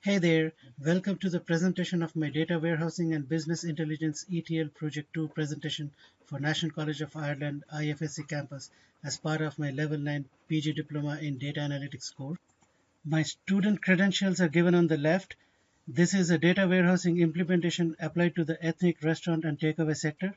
Hey there, welcome to the presentation of my Data Warehousing and Business Intelligence ETL Project 2 presentation for National College of Ireland IFSC campus as part of my Level 9 PG Diploma in Data Analytics course. My student credentials are given on the left. This is a data warehousing implementation applied to the ethnic restaurant and takeaway sector.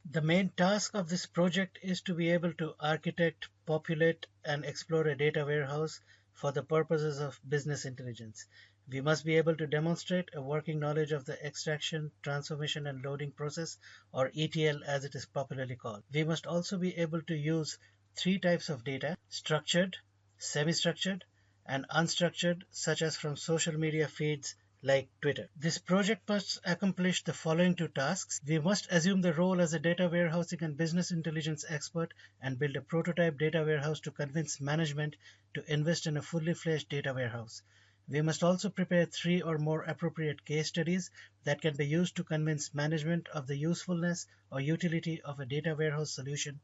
The main task of this project is to be able to architect, populate, and explore a data warehouse for the purposes of business intelligence. We must be able to demonstrate a working knowledge of the extraction, transformation, and loading process, or ETL as it is popularly called. We must also be able to use three types of data: structured, semi structured, and unstructured, such as from social media feeds like Twitter. This project must accomplish the following two tasks. We must assume the role as a data warehousing and business intelligence expert and build a prototype data warehouse to convince management to invest in a fully fledged data warehouse. We must also prepare three or more appropriate case studies that can be used to convince management of the usefulness or utility of a data warehouse solution,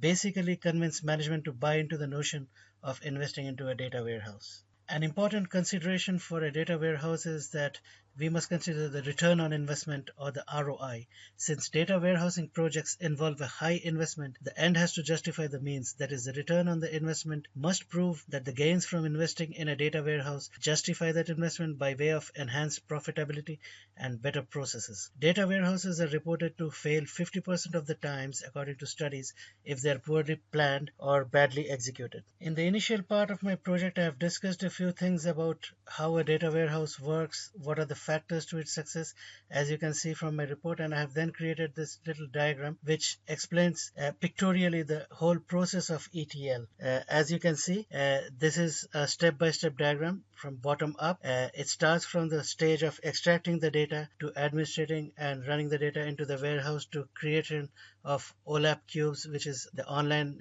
basically convince management to buy into the notion of investing into a data warehouse. An important consideration for a data warehouse is that we must consider the return on investment, or the ROI. Since data warehousing projects involve a high investment, the end has to justify the means. That is, the return on the investment must prove that the gains from investing in a data warehouse justify that investment by way of enhanced profitability and better processes. Data warehouses are reported to fail 50% of the times, according to studies, if they are poorly planned or badly executed. In the initial part of my project, I have discussed a few things about how a data warehouse works, what are the factors to its success, as you can see from my report, and I have then created this little diagram which explains pictorially the whole process of ETL. As you can see, this is a step-by-step diagram from bottom up. It starts from the stage of extracting the data to administrating and running the data into the warehouse to creation of OLAP cubes, which is the online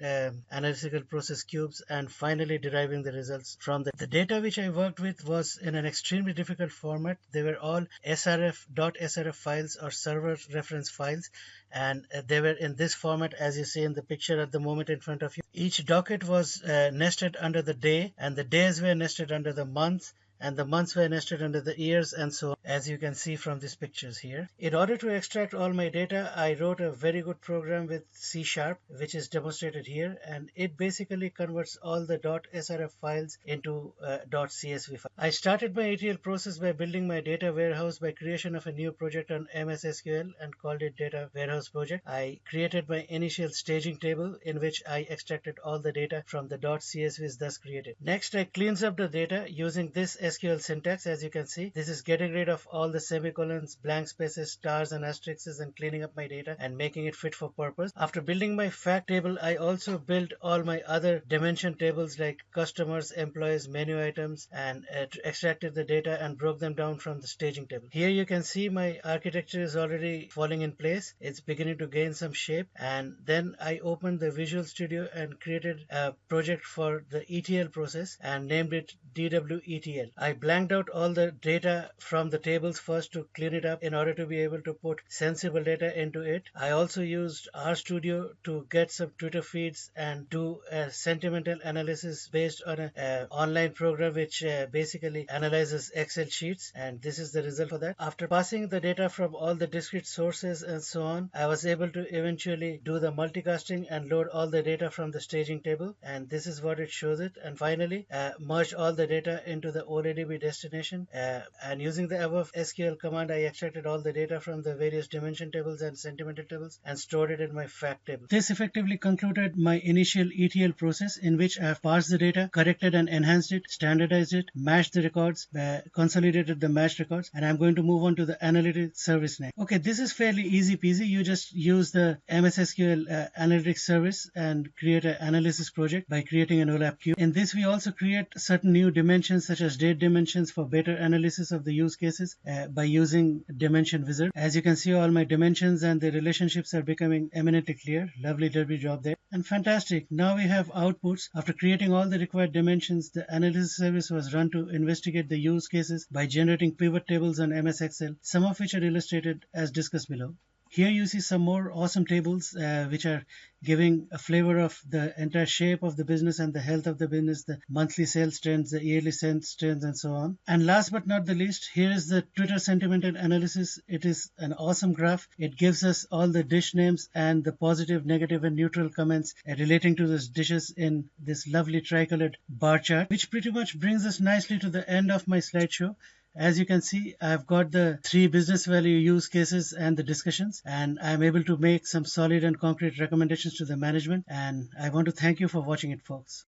analytical process cubes, and finally deriving the results from the data which I worked with was in an extremely difficult format. They were all .srf files, or server reference files, and they were in this format as you see in the picture at the moment in front of you. Each docket was nested under the day, and the days were nested under the months, and the months were nested under the years, and so on, as you can see from these pictures here. In order to extract all my data, I wrote a very good program with C#, which is demonstrated here, and it basically converts all the .srf files into .csv files. I started my ETL process by building my data warehouse by creation of a new project on MS SQL and called it Data Warehouse Project. I created my initial staging table in which I extracted all the data from the .csvs thus created. Next, I cleans up the data using this SQL syntax. As you can see, this is getting rid of all the semicolons, blank spaces, stars, and asterisks, and cleaning up my data and making it fit for purpose. After building my fact table, I also built all my other dimension tables like customers, employees, menu items, and extracted the data and broke them down from the staging table. Here you can see my architecture is already falling in place. It's beginning to gain some shape, and then I opened the Visual Studio and created a project for the ETL process and named it DWETL. I blanked out all the data from the tables first to clean it up in order to be able to put sensible data into it. I also used RStudio to get some Twitter feeds and do a sentimental analysis based on an online program which basically analyzes Excel sheets, and this is the result for that. After passing the data from all the discrete sources and so on, I was able to eventually do the multicasting and load all the data from the staging table, and this is what it shows it. And finally, merge all the data into the OLADB destination, and using the above SQL command, I extracted all the data from the various dimension tables and sentimental tables and stored it in my fact table. This effectively concluded my initial ETL process, in which I have parsed the data, corrected and enhanced it, standardized it, matched the records, consolidated the matched records, and I'm going to move on to the analytics service next. Okay, this is fairly easy peasy. You just use the MS SQL analytics service and create an analysis project by creating an OLAP queue. In this, we also create certain new dimensions such as date dimensions for better analysis of the use cases by using dimension wizard. As you can see, all my dimensions and the relationships are becoming eminently clear. Lovely job there. And fantastic. Now we have outputs. After creating all the required dimensions, the analysis service was run to investigate the use cases by generating pivot tables on MS Excel, some of which are illustrated as discussed below. Here you see some more awesome tables which are giving a flavor of the entire shape of the business and the health of the business, the monthly sales trends, the yearly sales trends, and so on. And last but not the least, here is the Twitter sentiment analysis. It is an awesome graph. It gives us all the dish names and the positive, negative, and neutral comments relating to these dishes in this lovely tricolored bar chart, which pretty much brings us nicely to the end of my slideshow. As you can see, I've got the 3 business value use cases and the discussions, and I'm able to make some solid and concrete recommendations to the management. And I want to thank you for watching it, folks.